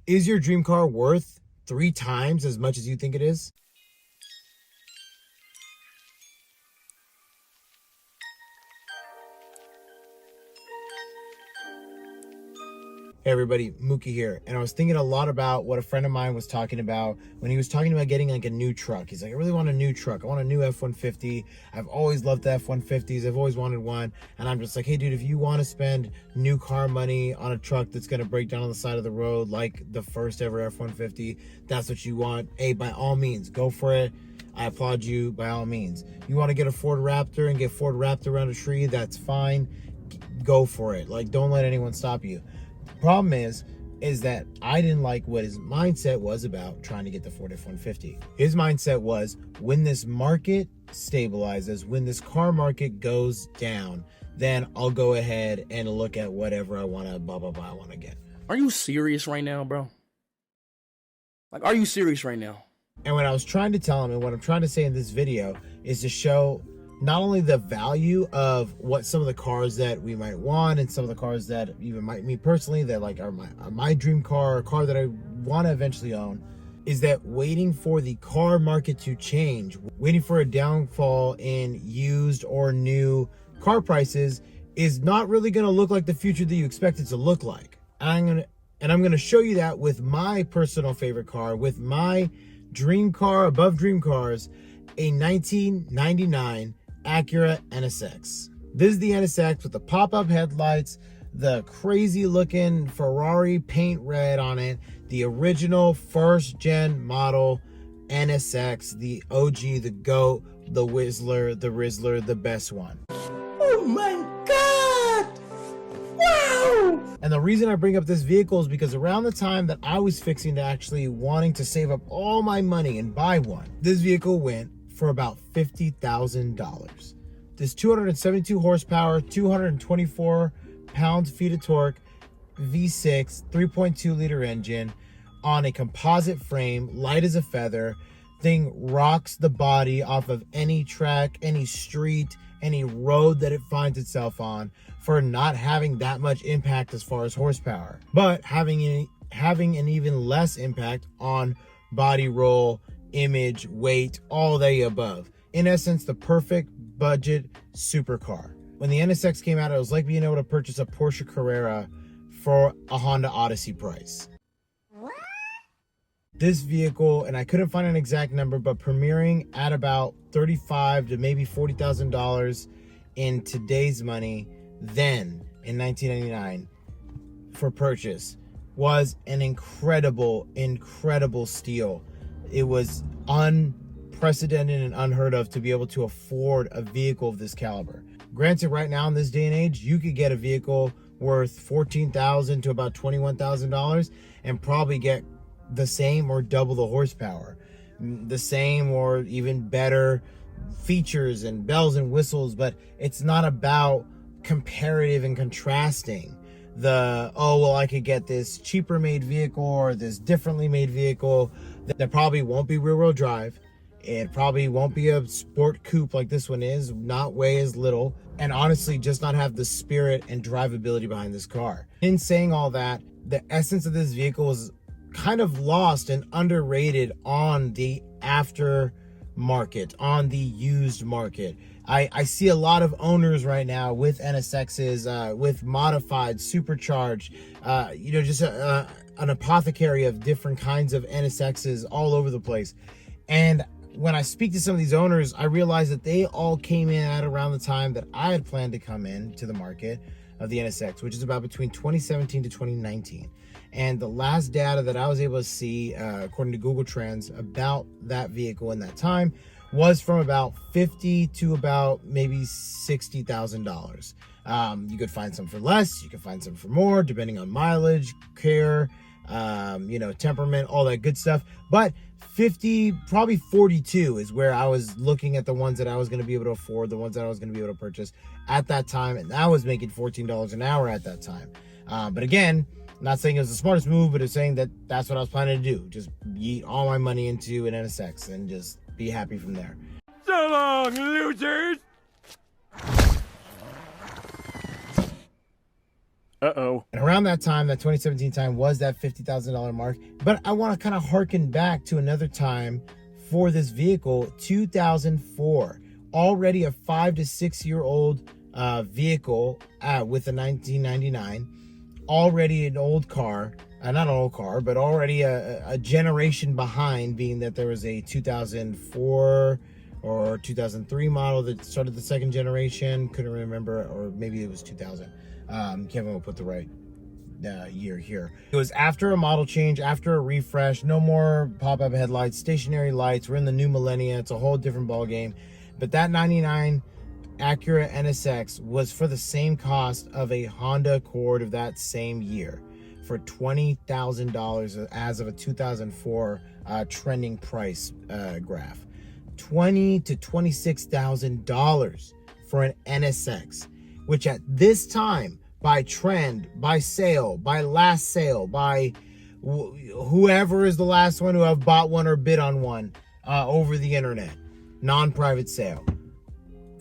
Is your dream car worth 3 times as much as you think it is? Hey everybody, Mookie here. And I was thinking a lot about what a friend of mine was talking about when he was talking about getting like a new truck. He's like, I really want a new truck. I want a new F-150. I've always loved the F-150s. I've always wanted one. And I'm just like, hey dude, if you want to spend new car money on a truck that's going to break down on the side of the road like the first ever F-150, that's what you want. Hey, by all means, go for it. I applaud you by all means. You want to get a Ford Raptor and get Ford wrapped around a tree, that's fine. Go for it. Like, don't let anyone stop you. Problem is that I didn't like what his mindset was about trying to get the Ford F-150. His mindset was, when this market stabilizes, when this car market goes down, then I'll go ahead and look at whatever I want to I want to get. Are you serious right now, bro? Like, are you serious right now? And what I was trying to tell him, and what I'm trying to say in this video, is to show not only the value of what some of the cars that we might want, and some of the cars that even might, me personally, that like are my dream car, a car that I want to eventually own, is that waiting for the car market to change, waiting for a downfall in used or new car prices is not really going to look like the future that you expect it to look like. And I'm going to show you that with my personal favorite car, with my dream car above dream cars, a 1999 Acura NSX. This is the NSX with the pop-up headlights, the crazy looking Ferrari paint red on it, the original first gen model NSX, the OG, the GOAT, the Whistler, the Rizzler, the best one. Oh my God! Wow! And the reason I bring up this vehicle is because around the time that I was fixing to actually wanting to save up all my money and buy one, this vehicle went for about $50,000. This 272 horsepower, 224 pound-feet of torque, V6, 3.2 liter engine on a composite frame, light as a feather. Thing rocks the body off of any track, any street, any road that it finds itself on, for not having that much impact as far as horsepower, but having an even less impact on body roll, image, weight, all the above. In essence, the perfect budget supercar. When the NSX came out, it was like being able to purchase a Porsche Carrera for a Honda Odyssey price. This vehicle, and I couldn't find an exact number, but premiering at about $35,000 to maybe $40,000 in today's money, then in 1999 for purchase, was an incredible steal. It was unprecedented and unheard of to be able to afford a vehicle of this caliber. Granted, right now in this day and age, you could get a vehicle worth $14,000 to about $21,000 and probably get the same or double the horsepower, the same or even better features and bells and whistles. But it's not about comparative and contrasting the, oh well, I could get this cheaper made vehicle or this differently made vehicle that probably won't be rear wheel drive. It probably won't be a sport coupe like this one is, not weigh as little, and honestly just not have the spirit and drivability behind this car. In saying all that, the essence of this vehicle was kind of lost and underrated on the aftermarket, on the used market. I see a lot of owners right now with NSXs, with modified, supercharged, just an apothecary of different kinds of NSXs all over the place. And when I speak to some of these owners, I realize that they all came in at around the time that I had planned to come in to the market of the NSX, which is about between 2017 to 2019. And the last data that I was able to see, according to Google Trends, about that vehicle in that time was from about $50,000 to about maybe $60,000. You could find some for less, you could find some for more, depending on mileage, care, temperament, all that good stuff. But 50, probably 42 is where I was looking at the ones that I was going to be able to afford, the ones that I was going to be able to purchase at that time. And I was making $14 an hour at that time. But again, I'm not saying it was the smartest move, but it's saying that that's what I was planning to do. Just yeet all my money into an NSX and just be happy from there. So long, losers! Uh-oh. And around that time, that 2017 time, was that $50,000 mark. But I want to kind of harken back to another time for this vehicle, 2004. Already a 5 to 6 year old vehicle with a 1999. Already an old car. Not an old car, but already a generation behind, being that there was a 2004 or 2003 model that started the second generation. Couldn't remember, or maybe it was 2000. Can't remember put the right year here. It was after a model change, after a refresh, no more pop-up headlights, stationary lights. We're in the new millennia. It's a whole different ball game. But that 99 Acura NSX was for the same cost of a Honda Accord of that same year, for $20,000 as of a 2004 trending price graph. $20,000 to $26,000 for an NSX, which at this time, by trend, by sale, by last sale, by whoever is the last one who have bought one or bid on one over the internet, non-private sale,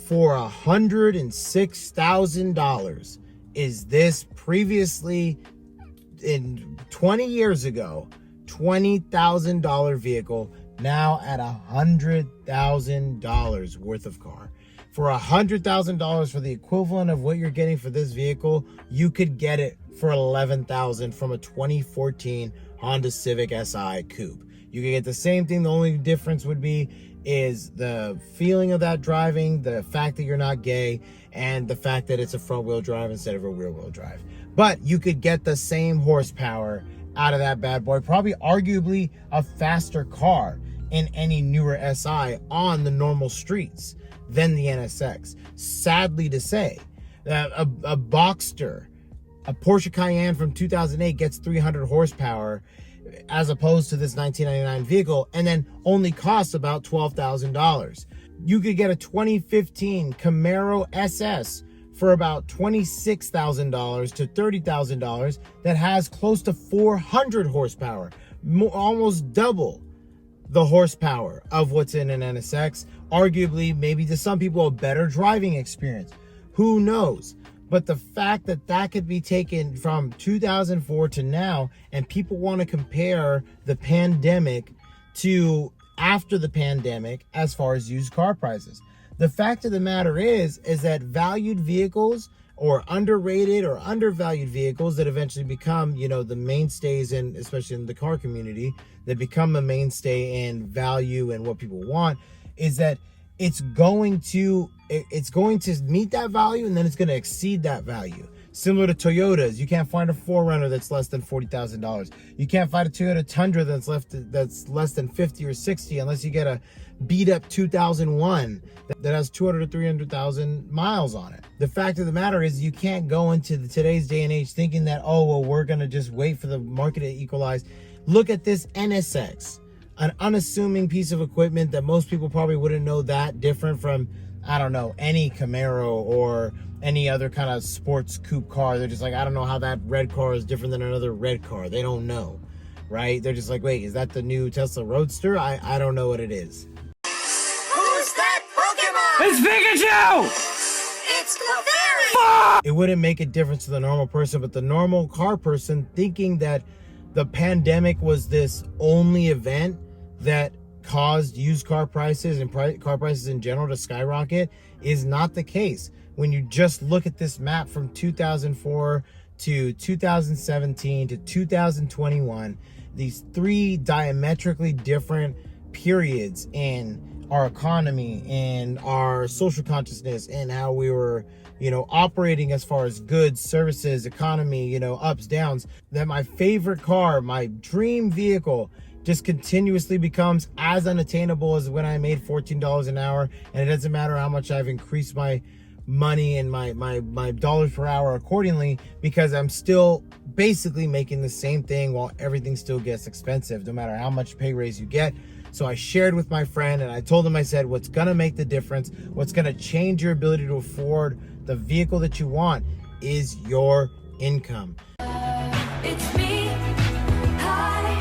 for $106,000 is this previously, in 20 years ago, $20,000 vehicle now at $100,000 worth of car. For $100,000 for the equivalent of what you're getting for this vehicle, you could get it for $11,000 from a 2014 Honda Civic Si Coupe. You could get the same thing. The only difference would be is the feeling of that driving, the fact that you're not gay, and the fact that it's a front wheel drive instead of a rear wheel drive. But you could get the same horsepower out of that bad boy, probably arguably a faster car in any newer SI on the normal streets than the NSX. Sadly to say, a Boxster, a Porsche Cayenne from 2008 gets 300 horsepower as opposed to this 1999 vehicle, and then only costs about $12,000. You could get a 2015 Camaro SS for about $26,000 to $30,000 that has close to 400 horsepower, almost double the horsepower of what's in an NSX. Arguably, maybe to some people, a better driving experience. Who knows? But the fact that that could be taken from 2004 to now, and people want to compare the pandemic to after the pandemic as far as used car prices. The fact of the matter is that valued vehicles, or underrated or undervalued vehicles that eventually become, the mainstays in, especially in the car community, that become a mainstay in value and what people want, is that it's going to meet that value, and then it's going to exceed that value. Similar to Toyotas, you can't find a 4Runner that's less than $40,000. You can't find a Toyota Tundra that's less than 50 or 60 unless you get a beat up 2001 that has 200 to 300,000 miles on it. The fact of the matter is, you can't go into today's day and age thinking that, oh, well, we're going to just wait for the market to equalize. Look at this NSX, an unassuming piece of equipment that most people probably wouldn't know that different from, I don't know, any Camaro or any other kind of sports coupe car. They're just like, I don't know how that red car is different than another red car. They don't know, right? They're just like, wait, is that the new Tesla Roadster? I don't know what it is. Who's that Pokemon? It's Pikachu! It's Clefairy! It wouldn't make a difference to the normal person, but the normal car person thinking that the pandemic was this only event that caused used car prices and car prices in general to skyrocket is not the case. When you just look at this map from 2004 to 2017 to 2021, these three diametrically different periods in our economy and our social consciousness and how we were, operating as far as goods, services, economy, ups, downs, that my favorite car, my dream vehicle, just continuously becomes as unattainable as when I made $14 an hour. And it doesn't matter how much I've increased my money and my dollars per hour accordingly, because I'm still basically making the same thing while everything still gets expensive, no matter how much pay raise you get. So I shared with my friend and I told him, I said, what's going to make the difference, what's going to change your ability to afford the vehicle that you want is your income. It's me. Hi,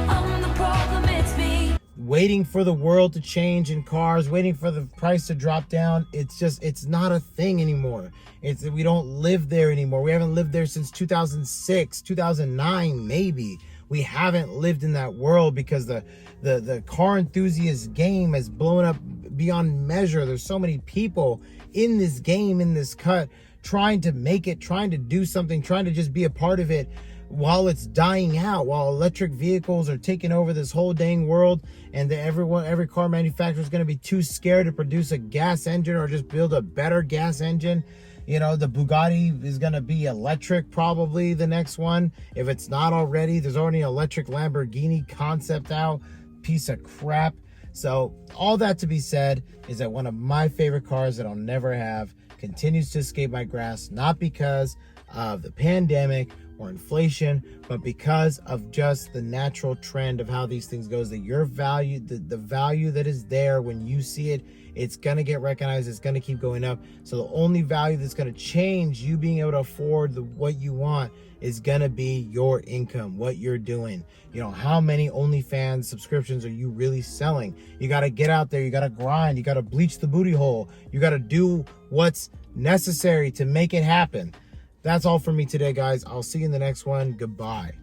I'm the problem, it's me. waiting for the world to change in cars, waiting for the price to drop down. It's not a thing anymore. We don't live there anymore. We haven't lived there since 2006, 2009, maybe. We haven't lived in that world because the car enthusiast game has blown up beyond measure. There's so many people in this game, in this cut, trying to make it, trying to do something, trying to just be a part of it while it's dying out, while electric vehicles are taking over this whole dang world, and every car manufacturer is going to be too scared to produce a gas engine or just build a better gas engine. You know, the Bugatti is going to be electric, probably the next one. If it's not already, there's already an electric Lamborghini concept out. Piece of crap. So all that to be said is that one of my favorite cars that I'll never have continues to escape my grasp, not because of the pandemic or inflation, but because of just the natural trend of how these things goes, that your value, the value that is there when you see it, it's gonna get recognized, it's gonna keep going up. So the only value that's gonna change you being able to afford what you want is gonna be your income, what you're doing. You know, how many OnlyFans subscriptions are you really selling? You gotta get out there, you gotta grind, you gotta bleach the booty hole, you gotta do what's necessary to make it happen. That's all for me today, guys. I'll see you in the next one. Goodbye.